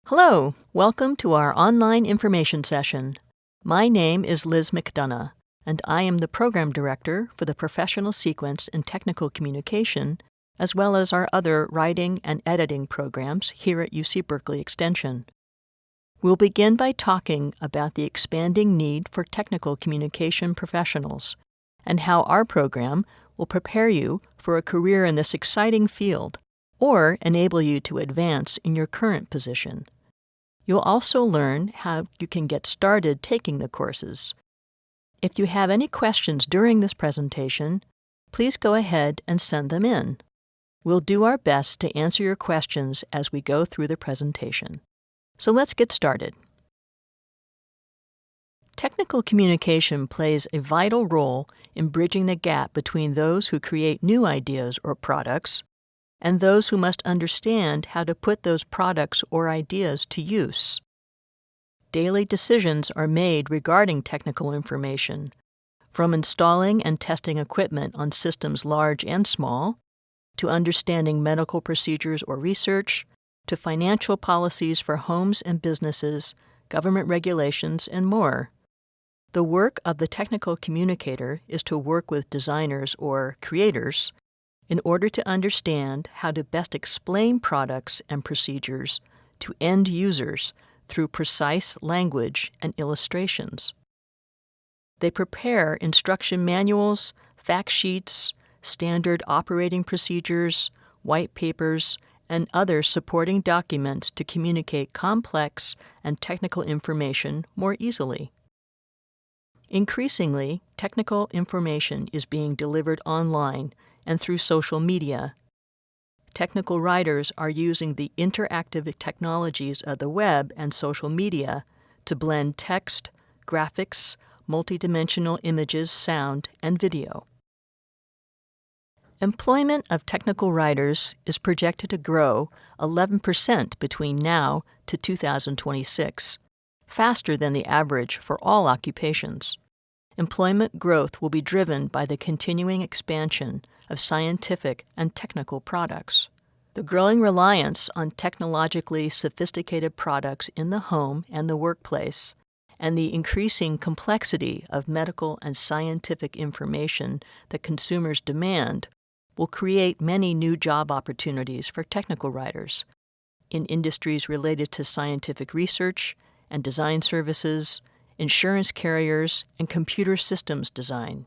Hello, welcome to our online information session. My name is Liz McDonough, and I am the Program Director for the Professional Sequence in Technical Communication, as well as our other writing and editing programs here at UC Berkeley Extension. We'll begin by talking about the expanding need for technical communication professionals and how our program will prepare you for a career in this exciting field or enable you to advance in your current position. You'll also learn how you can get started taking the courses. If you have any questions during this presentation, please go ahead and send them in. We'll do our best to answer your questions as we go through the presentation. So let's get started. Technical communication plays a vital role in bridging the gap between those who create new ideas or products and those who must understand how to put those products or ideas to use. Daily decisions are made regarding technical information, from installing and testing equipment on systems large and small, to understanding medical procedures or research, to financial policies for homes and businesses, government regulations, and more. The work of the technical communicator is to work with designers or creators in order to understand how to best explain products and procedures to end users through precise language and illustrations. They prepare instruction manuals, fact sheets, standard operating procedures, white papers, and other supporting documents to communicate complex and technical information more easily. Increasingly, technical information is being delivered online and through social media. Technical writers are using the interactive technologies of the web and social media to blend text, graphics, multidimensional images, sound, and video. Employment of technical writers is projected to grow 11% between now to 2026, faster than the average for all occupations. Employment growth will be driven by the continuing expansion of scientific and technical products. The growing reliance on technologically sophisticated products in the home and the workplace, and the increasing complexity of medical and scientific information that consumers demand will create many new job opportunities for technical writers in industries related to scientific research and design services, insurance carriers, and computer systems design.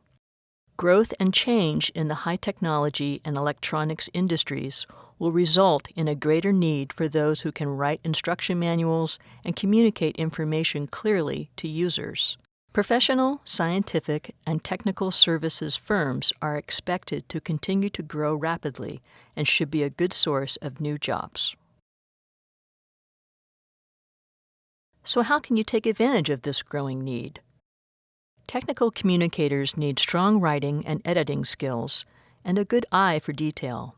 Growth and change in the high technology and electronics industries will result in a greater need for those who can write instruction manuals and communicate information clearly to users. Professional, scientific, and technical services firms are expected to continue to grow rapidly and should be a good source of new jobs. So how can you take advantage of this growing need? Technical communicators need strong writing and editing skills and a good eye for detail.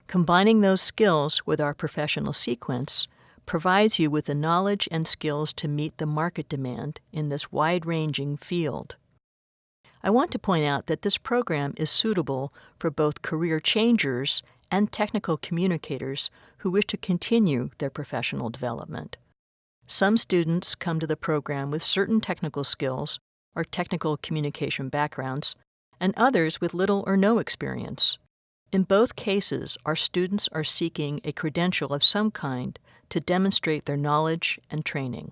Combining those skills with our professional sequence provides you with the knowledge and skills to meet the market demand in this wide-ranging field. I want to point out that this program is suitable for both career changers and technical communicators who wish to continue their professional development. Some students come to the program with certain technical skills or technical communication backgrounds, and others with little or no experience. In both cases, our students are seeking a credential of some kind to demonstrate their knowledge and training.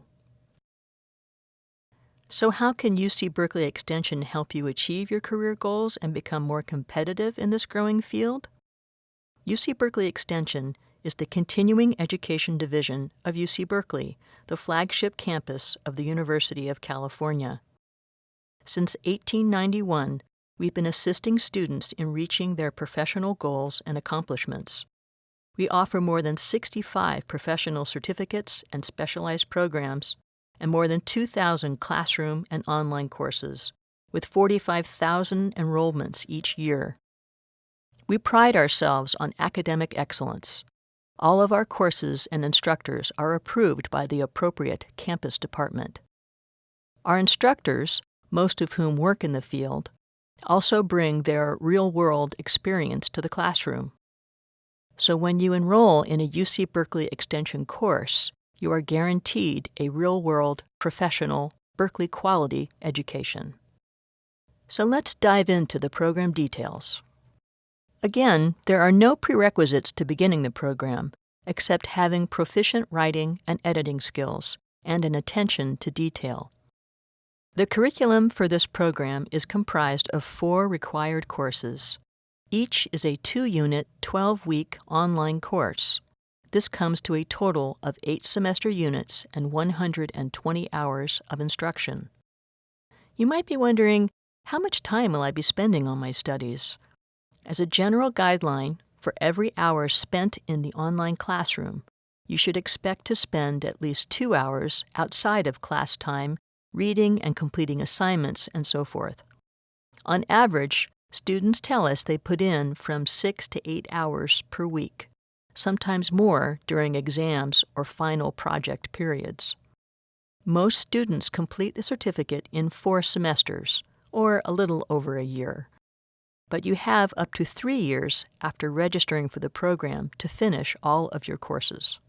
So how can UC Berkeley Extension help you achieve your career goals and become more competitive in this growing field? UC Berkeley Extension is the continuing education division of UC Berkeley, the flagship campus of the University of California. Since 1891, we've been assisting students in reaching their professional goals and accomplishments. We offer more than 65 professional certificates and specialized programs, and more than 2,000 classroom and online courses, with 45,000 enrollments each year. We pride ourselves on academic excellence. All of our courses and instructors are approved by the appropriate campus department. Our instructors, most of whom work in the field, also bring their real-world experience to the classroom. So when you enroll in a UC Berkeley Extension course, you are guaranteed a real-world, professional, Berkeley quality education. So let's dive into the program details. Again, there are no prerequisites to beginning the program, except having proficient writing and editing skills and an attention to detail. The curriculum for this program is comprised of 4 required courses. Each is a 2-unit, 12-week online course. This comes to a total of 8 semester units and 120 hours of instruction. You might be wondering, how much time will I be spending on my studies? As a general guideline, for every hour spent in the online classroom, you should expect to spend at least 2 hours outside of class time reading and completing assignments and so forth. On average, students tell us they put in from 6 to 8 hours per week, sometimes more during exams or final project periods. Most students complete the certificate in 4 semesters, or a little over a year. But you have up to 3 years after registering for the program to finish all of your courses.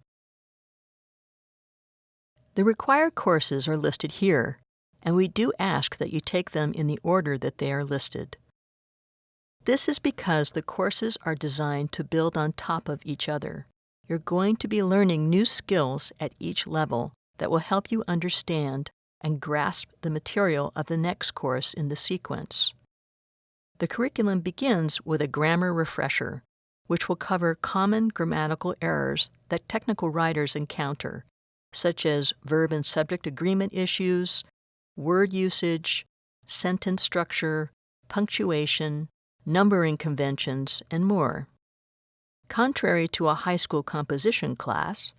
The required courses are listed here, and we do ask that you take them in the order that they are listed. This is because the courses are designed to build on top of each other. You're going to be learning new skills at each level that will help you understand and grasp the material of the next course in the sequence. The curriculum begins with a grammar refresher, which will cover common grammatical errors that technical writers encounter, such as verb and subject agreement issues, word usage, sentence structure, punctuation, numbering conventions, and more. Contrary to a high school composition class,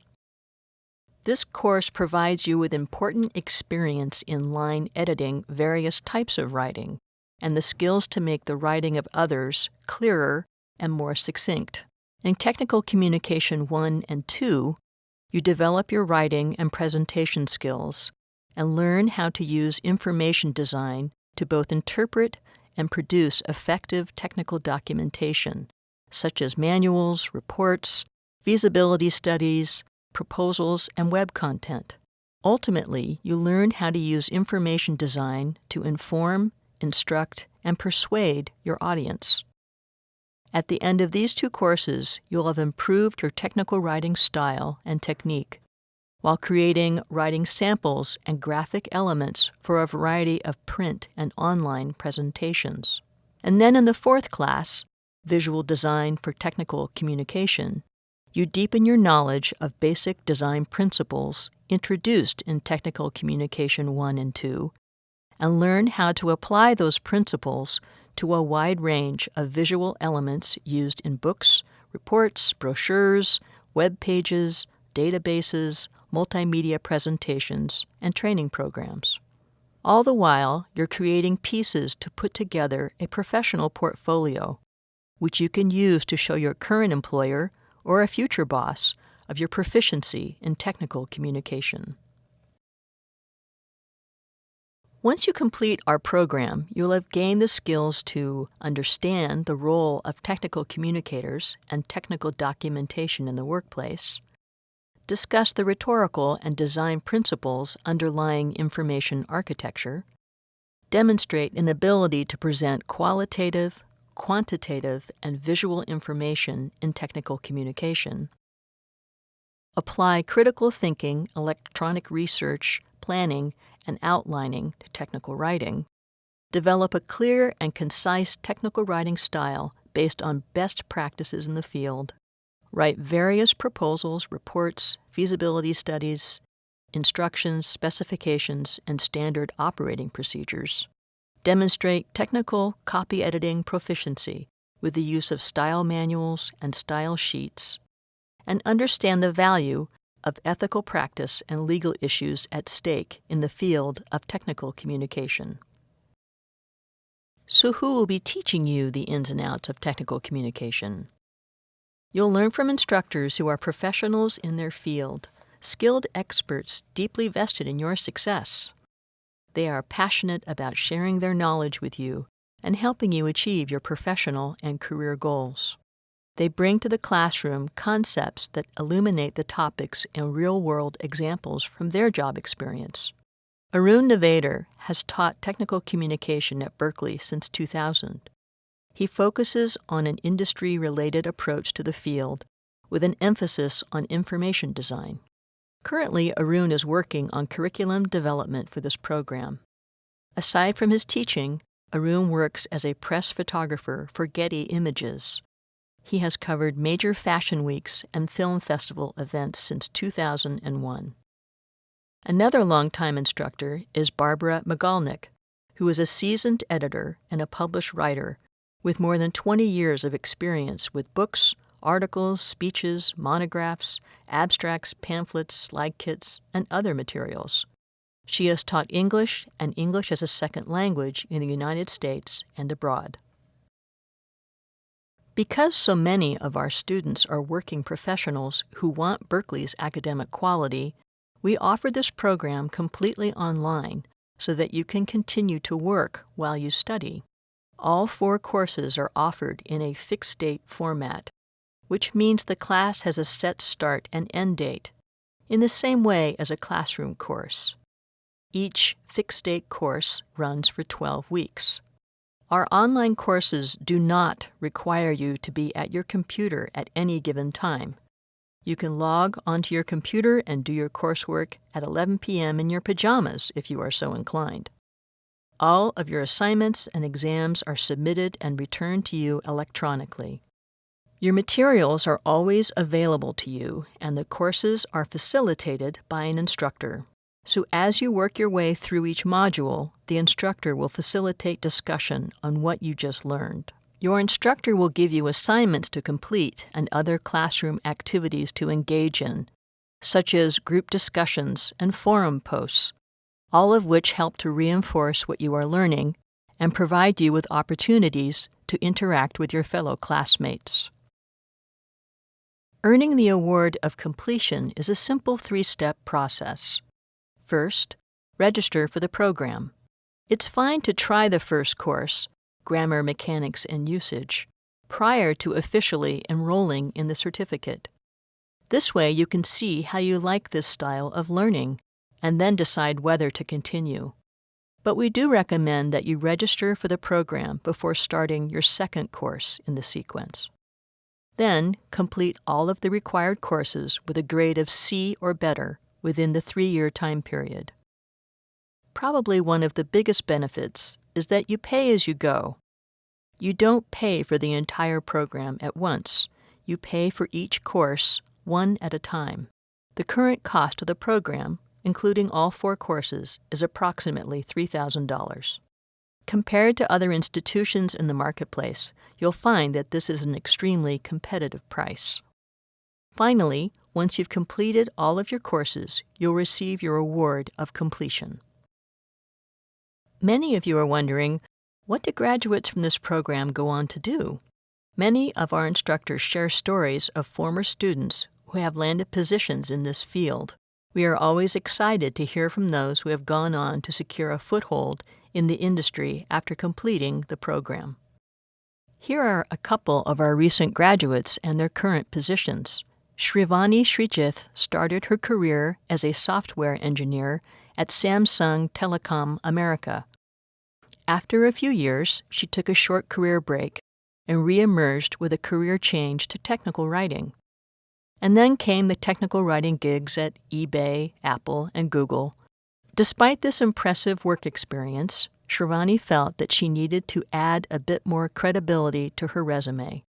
this course provides you with important experience in line editing various types of writing and the skills to make the writing of others clearer and more succinct. In Technical Communication 1 and 2, you develop your writing and presentation skills and learn how to use information design to both interpret and produce effective technical documentation, such as manuals, reports, feasibility studies, proposals, and web content. Ultimately, you learn how to use information design to inform, instruct, and persuade your audience. At the end of these 2 courses, you'll have improved your technical writing style and technique, while creating writing samples and graphic elements for a variety of print and online presentations. And then in the 4th class, Visual Design for Technical Communication, you deepen your knowledge of basic design principles introduced in Technical Communication 1 and 2, and learn how to apply those principles to a wide range of visual elements used in books, reports, brochures, web pages, databases, multimedia presentations, and training programs. All the while, you're creating pieces to put together a professional portfolio, which you can use to show your current employer or a future boss of your proficiency in technical communication. Once you complete our program, you'll have gained the skills to understand the role of technical communicators and technical documentation in the workplace, discuss the rhetorical and design principles underlying information architecture, demonstrate an ability to present qualitative, quantitative, and visual information in technical communication, apply critical thinking, electronic research, planning, and outlining to technical writing, develop a clear and concise technical writing style based on best practices in the field, write various proposals, reports, feasibility studies, instructions, specifications, and standard operating procedures, demonstrate technical copy editing proficiency with the use of style manuals and style sheets, and understand the value of ethical practice and legal issues at stake in the field of technical communication. So who will be teaching you the ins and outs of technical communication? You'll learn from instructors who are professionals in their field, skilled experts deeply vested in your success. They are passionate about sharing their knowledge with you and helping you achieve your professional and career goals. They bring to the classroom concepts that illuminate the topics and real-world examples from their job experience. Arun Navader has taught technical communication at Berkeley since 2000. He focuses on an industry-related approach to the field with an emphasis on information design. Currently, Arun is working on curriculum development for this program. Aside from his teaching, Arun works as a press photographer for Getty Images. He has covered major fashion weeks and film festival events since 2001. Another longtime instructor is Barbara Magalnik, who is a seasoned editor and a published writer with more than 20 years of experience with books, articles, speeches, monographs, abstracts, pamphlets, slide kits, and other materials. She has taught English and English as a second language in the United States and abroad. Because so many of our students are working professionals who want Berkeley's academic quality, we offer this program completely online so that you can continue to work while you study. All 4 courses are offered in a fixed-date format, which means the class has a set start and end date, in the same way as a classroom course. Each fixed-date course runs for 12 weeks. Our online courses do not require you to be at your computer at any given time. You can log onto your computer and do your coursework at 11 p.m. in your pajamas if you are so inclined. All of your assignments and exams are submitted and returned to you electronically. Your materials are always available to you, and the courses are facilitated by an instructor. So as you work your way through each module, the instructor will facilitate discussion on what you just learned. Your instructor will give you assignments to complete and other classroom activities to engage in, such as group discussions and forum posts, all of which help to reinforce what you are learning and provide you with opportunities to interact with your fellow classmates. Earning the award of completion is a simple 3-step process. First, register for the program. It's fine to try the first course, Grammar, Mechanics, and Usage, prior to officially enrolling in the certificate. This way you can see how you like this style of learning and then decide whether to continue. But we do recommend that you register for the program before starting your second course in the sequence. Then, complete all of the required courses with a grade of C or better within the 3-year time period. Probably one of the biggest benefits is that you pay as you go. You don't pay for the entire program at once. You pay for each course one at a time. The current cost of the program, including all 4 courses, is approximately $3,000. Compared to other institutions in the marketplace, you'll find that this is an extremely competitive price. Finally, once you've completed all of your courses, you'll receive your award of completion. Many of you are wondering, what do graduates from this program go on to do? Many of our instructors share stories of former students who have landed positions in this field. We are always excited to hear from those who have gone on to secure a foothold in the industry after completing the program. Here are a couple of our recent graduates and their current positions. Shrivani Srijith started her career as a software engineer at Samsung Telecom America. After a few years, she took a short career break and re-emerged with a career change to technical writing. And then came the technical writing gigs at eBay, Apple, and Google. Despite this impressive work experience, Shrivani felt that she needed to add a bit more credibility to her resume.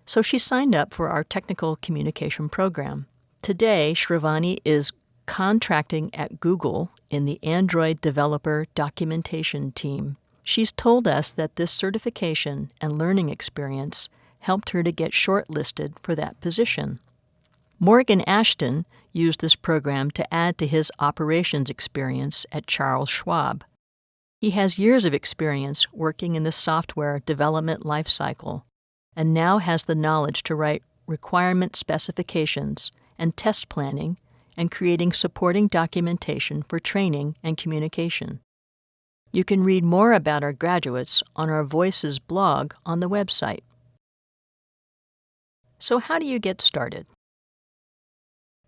So she signed up for our technical communication program. Today, Shrivani is contracting at Google in the Android developer documentation team. She's told us that this certification and learning experience helped her to get shortlisted for that position. Morgan Ashton used this program to add to his operations experience at Charles Schwab. He has years of experience working in the software development lifecycle and now has the knowledge to write requirement specifications and test planning and creating supporting documentation for training and communication. You can read more about our graduates on our Voices blog on the website. So how do you get started?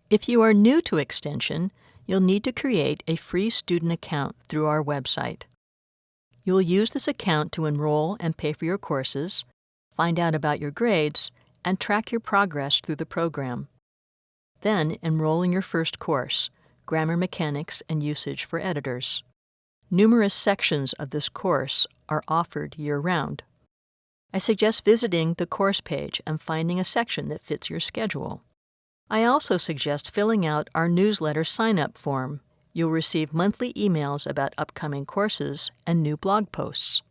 If you are new to Extension, you'll need to create a free student account through our website. You'll use this account to enroll and pay for your courses, find out about your grades, and track your progress through the program. Then enroll in your first course, Grammar Mechanics and Usage for Editors. Numerous sections of this course are offered year-round. I suggest visiting the course page and finding a section that fits your schedule. I also suggest filling out our newsletter sign-up form. You'll receive monthly emails about upcoming courses and new blog posts.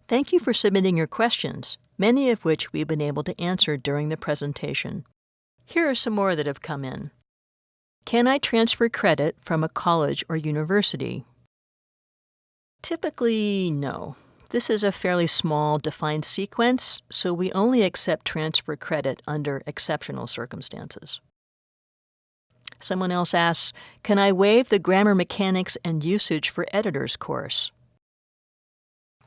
Thank you for submitting your questions, many of which we've been able to answer during the presentation. Here are some more that have come in. Can I transfer credit from a college or university? Typically, no. This is a fairly small, defined sequence, so we only accept transfer credit under exceptional circumstances. Someone else asks, can I waive the Grammar Mechanics and Usage for Editors course?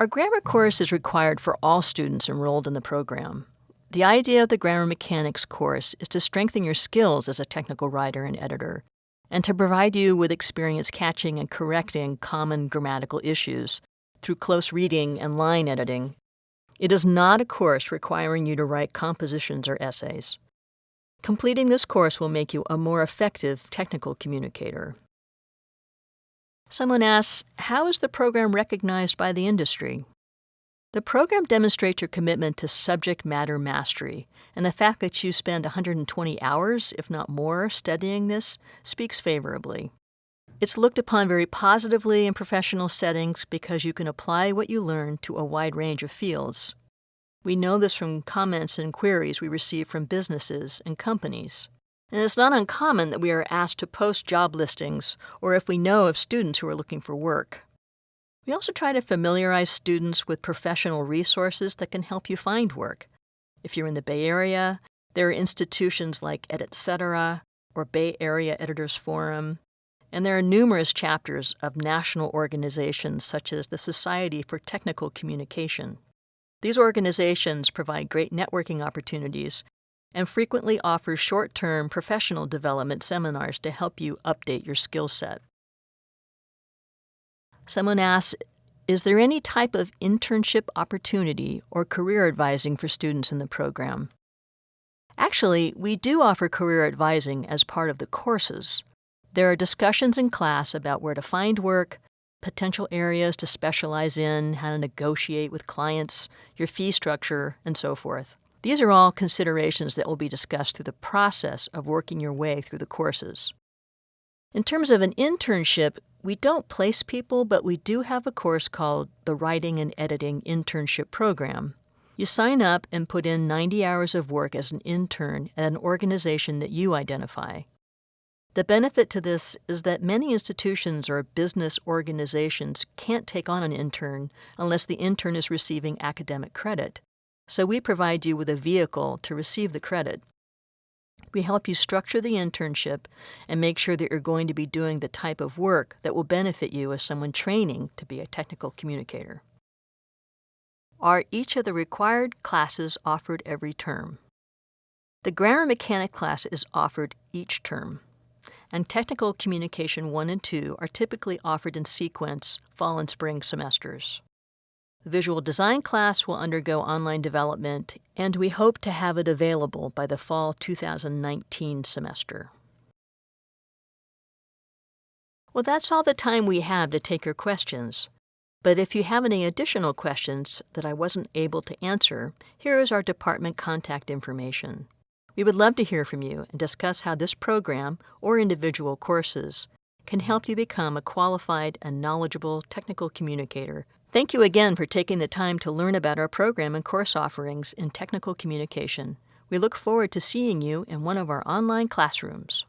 Our grammar course is required for all students enrolled in the program. The idea of the Grammar Mechanics course is to strengthen your skills as a technical writer and editor, and to provide you with experience catching and correcting common grammatical issues through close reading and line editing. It is not a course requiring you to write compositions or essays. Completing this course will make you a more effective technical communicator. Someone asks, how is the program recognized by the industry? The program demonstrates your commitment to subject matter mastery, and the fact that you spend 120 hours, if not more, studying this speaks favorably. It's looked upon very positively in professional settings because you can apply what you learn to a wide range of fields. We know this from comments and queries we receive from businesses and companies. And it's not uncommon that we are asked to post job listings or if we know of students who are looking for work. We also try to familiarize students with professional resources that can help you find work. If you're in the Bay Area, there are institutions like EditCetera or Bay Area Editors Forum, and there are numerous chapters of national organizations such as the Society for Technical Communication. These organizations provide great networking opportunities and frequently offer short-term professional development seminars to help you update your skill set. Someone asks, is there any type of internship opportunity or career advising for students in the program? Actually, we do offer career advising as part of the courses. There are discussions in class about where to find work, potential areas to specialize in, how to negotiate with clients, your fee structure, and so forth. These are all considerations that will be discussed through the process of working your way through the courses. In terms of an internship, we don't place people, but we do have a course called the Writing and Editing Internship Program. You sign up and put in 90 hours of work as an intern at an organization that you identify. The benefit to this is that many institutions or business organizations can't take on an intern unless the intern is receiving academic credit. So we provide you with a vehicle to receive the credit. We help you structure the internship and make sure that you're going to be doing the type of work that will benefit you as someone training to be a technical communicator. Are each of the required classes offered every term? The Grammar Mechanic class is offered each term, and Technical Communication 1 and 2 are typically offered in sequence fall and spring semesters. The Visual Design class will undergo online development, and we hope to have it available by the fall 2019 semester. Well, that's all the time we have to take your questions. But if you have any additional questions that I wasn't able to answer, here is our department contact information. We would love to hear from you and discuss how this program or individual courses can help you become a qualified and knowledgeable technical communicator. Thank you again for taking the time to learn about our program and course offerings in technical communication. We look forward to seeing you in one of our online classrooms.